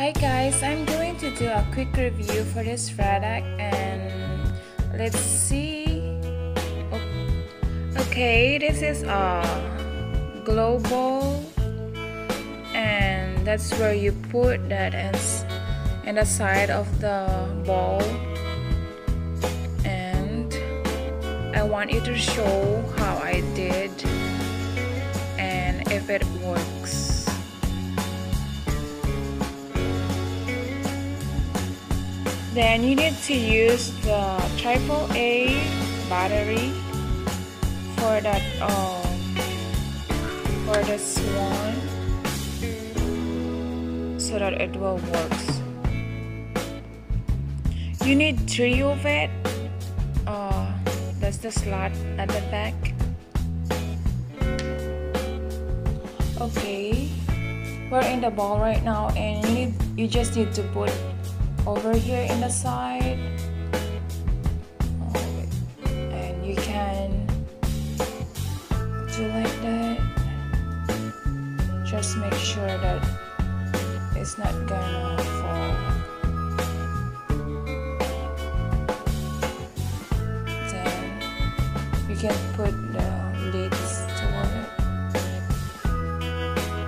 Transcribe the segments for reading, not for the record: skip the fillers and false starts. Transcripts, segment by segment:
Hi guys, I'm going to do a quick review for this product and let's see. Okay, this is a Glowbowl and that's where you put that in the side of the bowl, and I want you to show how I did and if it works. Then you need to use the AAA battery for that for this one so that it will work. You need 3 of it. That's the slot at the back. Okay, we're in the bowl right now, and you just need to put over here in the side, and you can do like that. Just make sure that it's not gonna fall. Then you can put the lids toward it.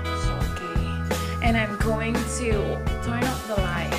It's okay, and I'm going to turn off the light.